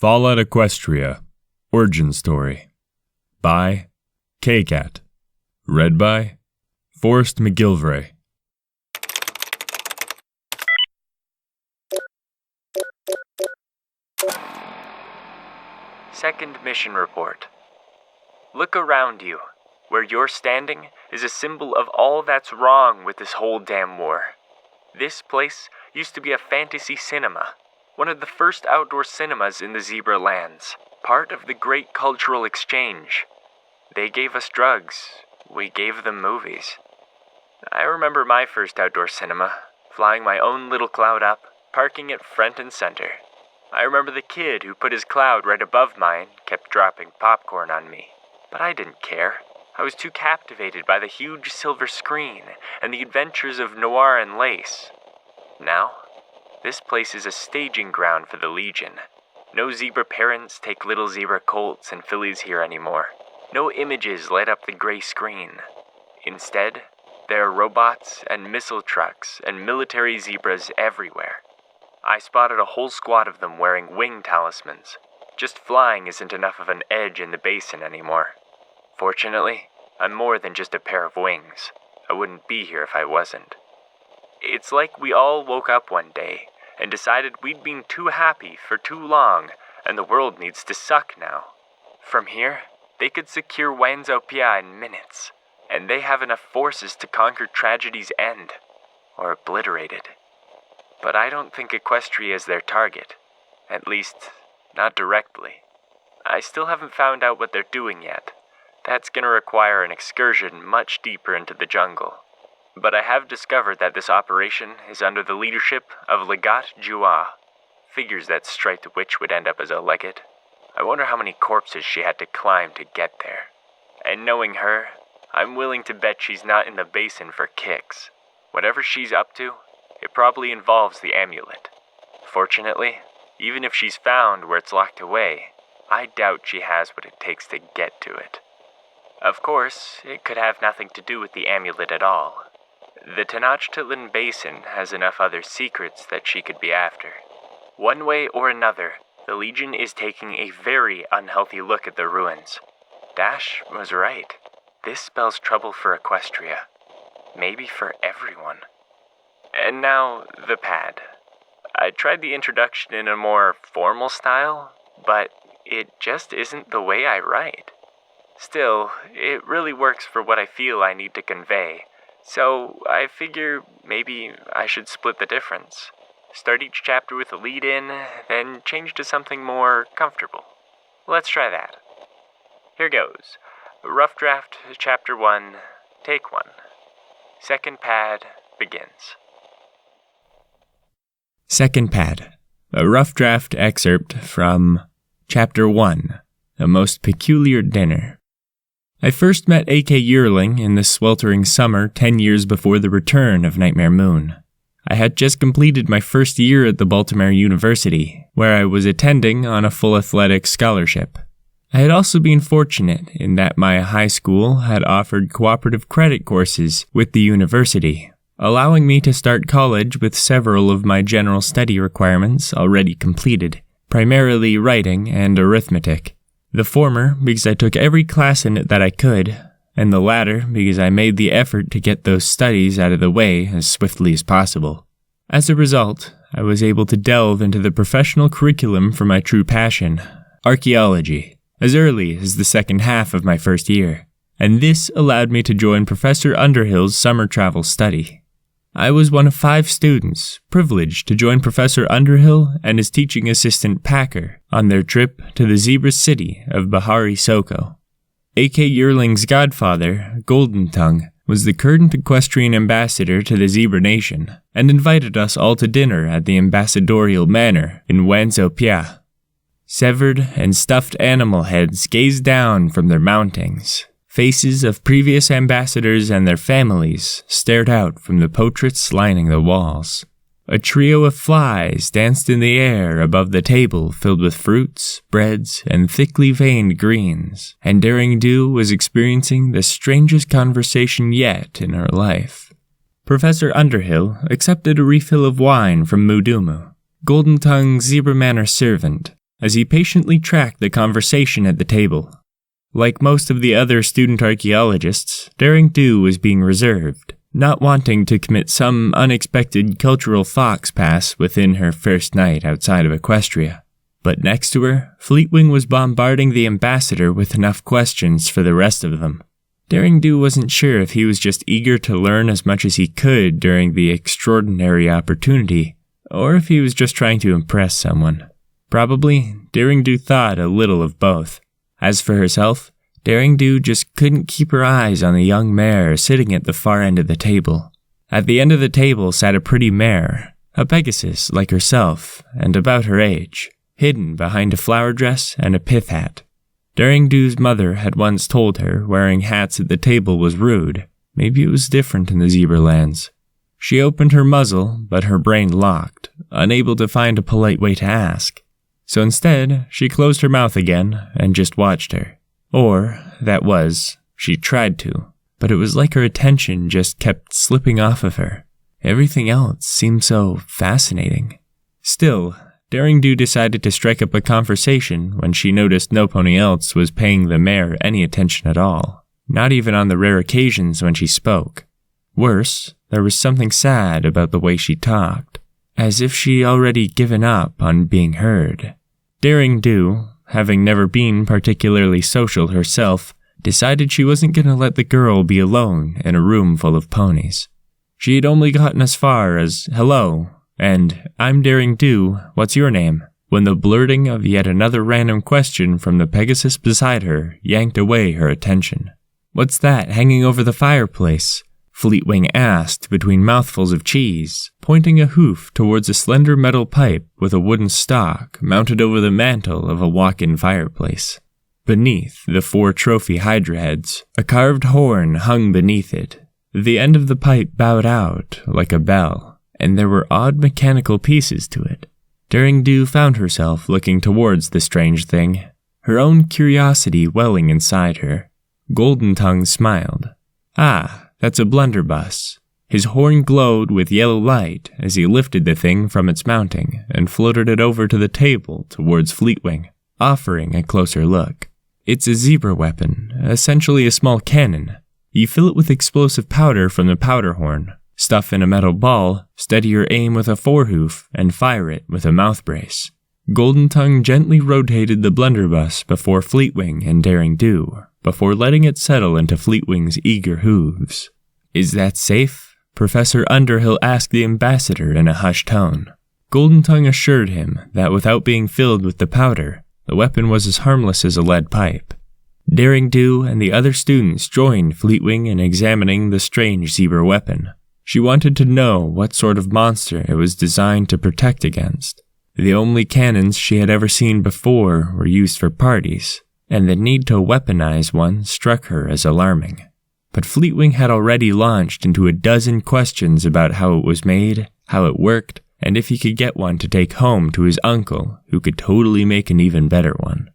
Fallout Equestria, Origin Story, by Kkat, read by Forrest McGilvray. Second Mission Report. Look around you. Where you're standing is a symbol of all that's wrong with this whole damn war. This place used to be a fantasy cinema, one of the first outdoor cinemas in the Zebra lands, part of the Great Cultural Exchange. They gave us drugs, we gave them movies. I remember my first outdoor cinema, flying my own little cloud up, parking it front and center. I remember the kid who put his cloud right above mine, kept dropping popcorn on me. But I didn't care. I was too captivated by the huge silver screen and the adventures of Noir and Lace. Now, this place is a staging ground for the Legion. No zebra parents take little zebra colts and fillies here anymore. No images light up the gray screen. Instead, there are robots and missile trucks and military zebras everywhere. I spotted a whole squad of them wearing wing talismans. Just flying isn't enough of an edge in the basin anymore. Fortunately, I'm more than just a pair of wings. I wouldn't be here if I wasn't. It's like we all woke up one day and decided we'd been too happy for too long and the world needs to suck now. From here, they could secure Wanzopia in minutes, and they have enough forces to conquer tragedy's end, or obliterate it. But I don't think Equestria is their target, at least, not directly. I still haven't found out what they're doing yet. That's gonna require an excursion much deeper into the jungle. But I have discovered that this operation is under the leadership of Legat Jua. Figures that striped witch would end up as a legate. I wonder how many corpses she had to climb to get there. And knowing her, I'm willing to bet she's not in the basin for kicks. Whatever she's up to, it probably involves the amulet. Fortunately, even if she's found where it's locked away, I doubt she has what it takes to get to it. Of course, it could have nothing to do with the amulet at all. The Tenochtitlan Basin has enough other secrets that she could be after. One way or another, the Legion is taking a very unhealthy look at the ruins. Dash was right. This spells trouble for Equestria. Maybe for everyone. And now, the pad. I tried the introduction in a more formal style, but it just isn't the way I write. Still, it really works for what I feel I need to convey, so I figure maybe I should split the difference. Start each chapter with a lead-in, then change to something more comfortable. Let's try that. Here goes. Rough draft, chapter 1, take 1. Second pad begins. Second pad, a rough draft excerpt from Chapter 1, A Most Peculiar Dinner. I first met A.K. Yearling in the sweltering summer 10 years before the return of Nightmare Moon. I had just completed my first year at the Baltimore University, where I was attending on a full athletic scholarship. I had also been fortunate in that my high school had offered cooperative credit courses with the university, allowing me to start college with several of my general study requirements already completed, primarily writing and arithmetic. The former because I took every class in it that I could, and the latter because I made the effort to get those studies out of the way as swiftly as possible. As a result, I was able to delve into the professional curriculum for my true passion, archaeology, as early as the second half of my first year, and this allowed me to join Professor Underhill's summer travel study. I was one of 5 students privileged to join Professor Underhill and his teaching assistant Packer on their trip to the zebra city of Bahari Soko. A.K. Yearling's godfather, Golden Tongue, was the current equestrian ambassador to the zebra nation and invited us all to dinner at the ambassadorial manor in Wanzopia. Severed and stuffed animal heads gazed down from their mountings. Faces of previous ambassadors and their families stared out from the portraits lining the walls. A trio of flies danced in the air above the table filled with fruits, breads, and thickly veined greens, and Daring Do was experiencing the strangest conversation yet in her life. Professor Underhill accepted a refill of wine from Mudumu, Golden Tongue's Zebra Manor servant, as he patiently tracked the conversation at the table. Like most of the other student archaeologists, Daring Do was being reserved, not wanting to commit some unexpected cultural fox pass within her first night outside of Equestria. But next to her, Fleetwing was bombarding the ambassador with enough questions for the rest of them. Daring Do wasn't sure if he was just eager to learn as much as he could during the extraordinary opportunity, or if he was just trying to impress someone. Probably, Daring Do thought a little of both. As for herself, Daring Do just couldn't keep her eyes on the young mare sitting at the far end of the table. At the end of the table sat a pretty mare, a Pegasus like herself, and about her age, hidden behind a flower dress and a pith hat. Daring Do's mother had once told her wearing hats at the table was rude. Maybe it was different in the Zebralands. She opened her muzzle, but her brain locked, unable to find a polite way to ask. So instead, she closed her mouth again and just watched her. Or, that was, she tried to, but it was like her attention just kept slipping off of her. Everything else seemed so fascinating. Still, Daring Do decided to strike up a conversation when she noticed nobody else was paying the mare any attention at all, not even on the rare occasions when she spoke. Worse, there was something sad about the way she talked, as if she'd already given up on being heard. Daring Do, having never been particularly social herself, decided she wasn't going to let the girl be alone in a room full of ponies. She had only gotten as far as, "Hello," and "I'm Daring Do, what's your name?" when the blurting of yet another random question from the Pegasus beside her yanked away her attention. "What's that hanging over the fireplace?" Fleetwing asked between mouthfuls of cheese, pointing a hoof towards a slender metal pipe with a wooden stalk mounted over the mantel of a walk-in fireplace. Beneath the 4 trophy Hydra heads, a carved horn hung beneath it. The end of the pipe bowed out like a bell, and there were odd mechanical pieces to it. Daring Do found herself looking towards the strange thing, her own curiosity welling inside her. Golden Tongue smiled. "Ah, that's a blunderbuss." His horn glowed with yellow light as he lifted the thing from its mounting and floated it over to the table towards Fleetwing, offering a closer look. "It's a zebra weapon, essentially a small cannon. You fill it with explosive powder from the powder horn, stuff in a metal ball, steady your aim with a forehoof, and fire it with a mouth brace." Golden Tongue gently rotated the blunderbuss before Fleetwing and Daring Do, before letting it settle into Fleetwing's eager hooves. "Is that safe?" Professor Underhill asked the ambassador in a hushed tone. Golden Tongue assured him that without being filled with the powder, the weapon was as harmless as a lead pipe. Daring Do and the other students joined Fleetwing in examining the strange zebra weapon. She wanted to know what sort of monster it was designed to protect against. The only cannons she had ever seen before were used for parties, and the need to weaponize one struck her as alarming. But Fleetwing had already launched into a dozen questions about how it was made, how it worked, and if he could get one to take home to his uncle, who could totally make an even better one.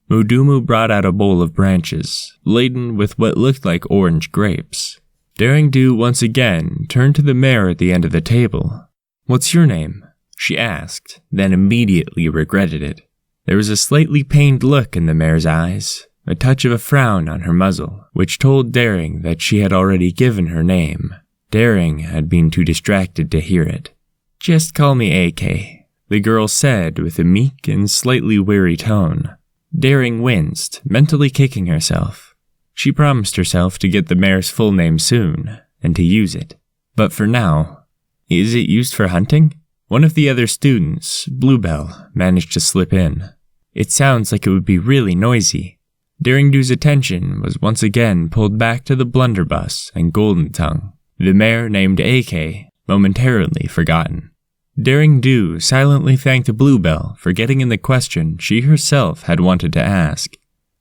Mudumu brought out a bowl of branches, laden with what looked like orange grapes. Daring Do once again turned to the mare at the end of the table. "What's your name?" she asked, then immediately regretted it. There was a slightly pained look in the mare's eyes, a touch of a frown on her muzzle, which told Daring that she had already given her name. Daring had been too distracted to hear it. "Just call me AK," the girl said with a meek and slightly weary tone. Daring winced, mentally kicking herself. She promised herself to get the mare's full name soon, and to use it. But for now, is it used for hunting? One of the other students, Bluebell, managed to slip in. "It sounds like it would be really noisy." Daring Do's attention was once again pulled back to the blunderbuss and Golden Tongue, the mare named AK, momentarily forgotten. Daring Do silently thanked Bluebell for getting in the question she herself had wanted to ask.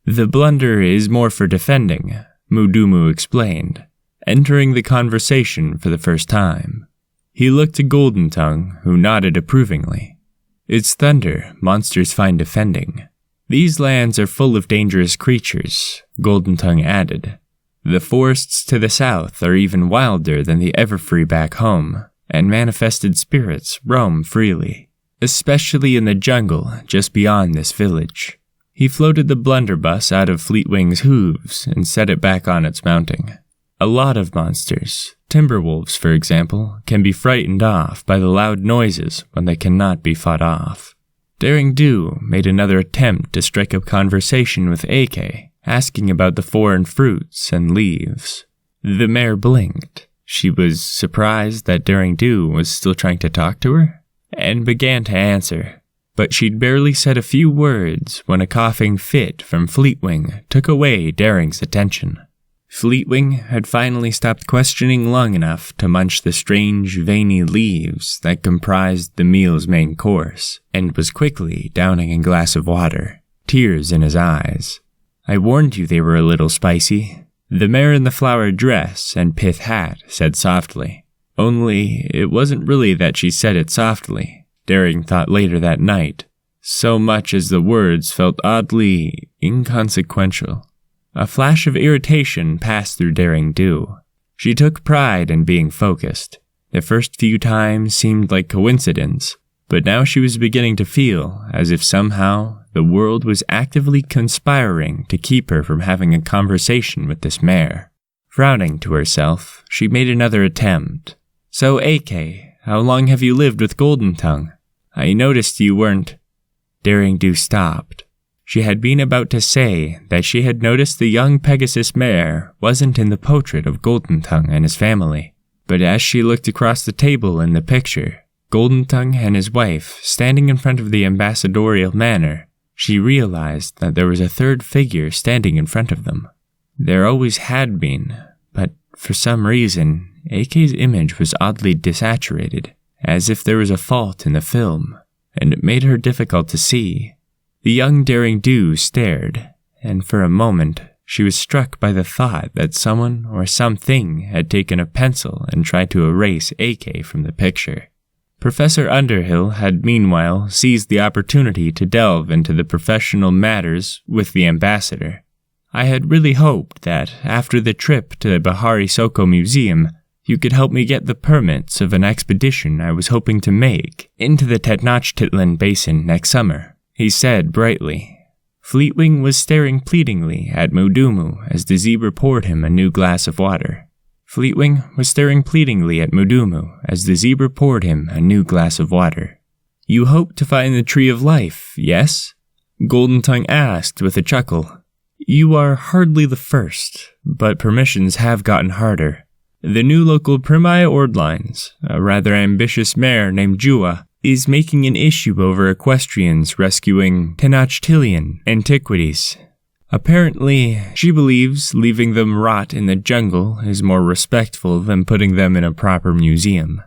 "The blunder is more for defending," Mudumu explained, entering the conversation for the first time. He looked to Golden Tongue, who nodded approvingly. "It's thunder monsters find defending. These lands are full of dangerous creatures," Golden Tongue added. "The forests to the south are even wilder than the Everfree back home, and manifested spirits roam freely. especially in the jungle just beyond this village. He floated the blunderbuss out of Fleetwing's hooves and set it back on its mounting. A lot of monsters, timberwolves for example, can be frightened off by the loud noises when they cannot be fought off. Daring Do made another attempt to strike up conversation with AK, asking about the foreign fruits and leaves. The mare blinked. She was surprised that Daring Do was still trying to talk to her, and began to answer. But she'd barely said a few words when a coughing fit from Fleetwing took away Daring's attention. Fleetwing had finally stopped questioning long enough to munch the strange, veiny leaves that comprised the meal's main course, and was quickly downing a glass of water, tears in his eyes. I warned you they were a little spicy, the mare in the flowered dress and pith hat said softly. Only it wasn't really that she said it softly, Daring thought later that night, so much as the words felt oddly inconsequential. A flash of irritation passed through Daring Do. She took pride in being focused. The first few times seemed like coincidence, but now she was beginning to feel as if somehow the world was actively conspiring to keep her from having a conversation with this mare. Frowning to herself, she made another attempt. So, AK, how long have you lived with Golden Tongue? I noticed you weren't... Daring Do stopped. She had been about to say that she had noticed the young Pegasus mare wasn't in the portrait of Golden Tongue and his family, but as she looked across the table in the picture, Golden Tongue and his wife standing in front of the ambassadorial manor, she realized that there was a third figure standing in front of them. There always had been, but for some reason, AK's image was oddly desaturated, as if there was a fault in the film, and it made her difficult to see. The young Daring Do stared, and for a moment she was struck by the thought that someone or something had taken a pencil and tried to erase AK from the picture. Professor Underhill had meanwhile seized the opportunity to delve into the professional matters with the ambassador. I had really hoped that, after the trip to the Bahari Soko Museum, you could help me get the permits of an expedition I was hoping to make into the Tenochtitlan Basin next summer, he said brightly. Fleetwing was staring pleadingly at Mudumu as the zebra poured him a new glass of water. You hope to find the Tree of Life, yes? Golden Tongue asked with a chuckle. You are hardly the first, but permissions have gotten harder. The new local Primaya Ordlines, a rather ambitious mare named Jua, is making an issue over equestrians rescuing Tenochtitlan antiquities. Apparently, she believes leaving them rot in the jungle is more respectful than putting them in a proper museum.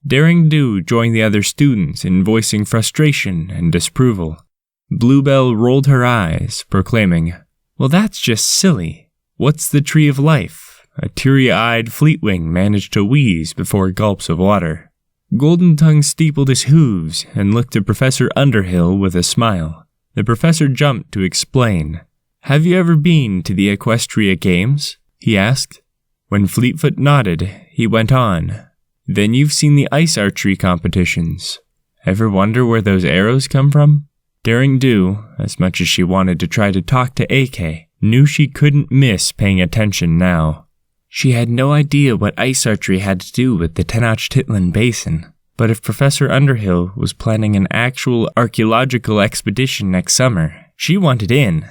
Daring Do joined the other students in voicing frustration and disapproval. Bluebell rolled her eyes, proclaiming, Well, that's just silly. What's the Tree of Life? A teary-eyed Fleetwing managed to wheeze before gulps of water. Golden Tongue steepled his hooves and looked at Professor Underhill with a smile. The professor jumped to explain. Have you ever been to the Equestria Games? He asked. When Fleetfoot nodded, he went on. Then you've seen the ice archery competitions. Ever wonder where those arrows come from? Daring Do, as much as she wanted to try to talk to AK, knew she couldn't miss paying attention now. She had no idea what ice archery had to do with the Tenochtitlan Basin, but if Professor Underhill was planning an actual archaeological expedition next summer, she wanted in.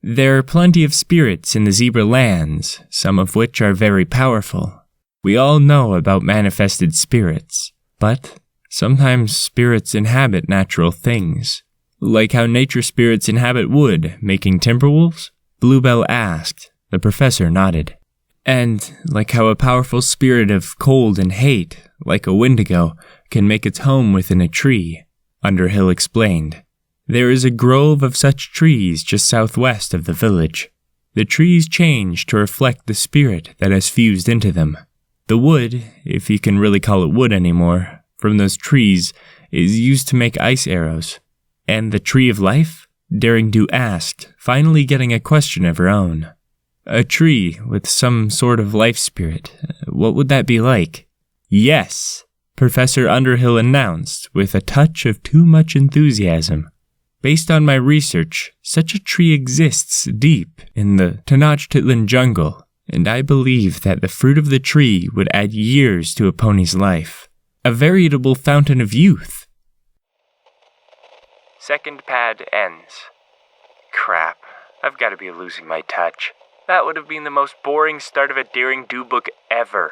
There are plenty of spirits in the zebra lands, some of which are very powerful. We all know about manifested spirits, but sometimes spirits inhabit natural things. Like how nature spirits inhabit wood, making timberwolves? Bluebell asked. The professor nodded. And like how a powerful spirit of cold and hate, like a Wendigo, can make its home within a tree, Underhill explained. There is a grove of such trees just southwest of the village. The trees change to reflect the spirit that has fused into them. The wood, if you can really call it wood anymore, from those trees is used to make ice arrows. And the Tree of Life? Daring Do asked, finally getting a question of her own. A tree with some sort of life spirit. What would that be like? Yes, Professor Underhill announced with a touch of too much enthusiasm. Based on my research, such a tree exists deep in the Tenochtitlan jungle, and I believe that the fruit of the tree would add years to a pony's life. A veritable fountain of youth. Second pad ends. Crap, I've got to be losing my touch. That would have been the most boring start of a Daring Do book ever.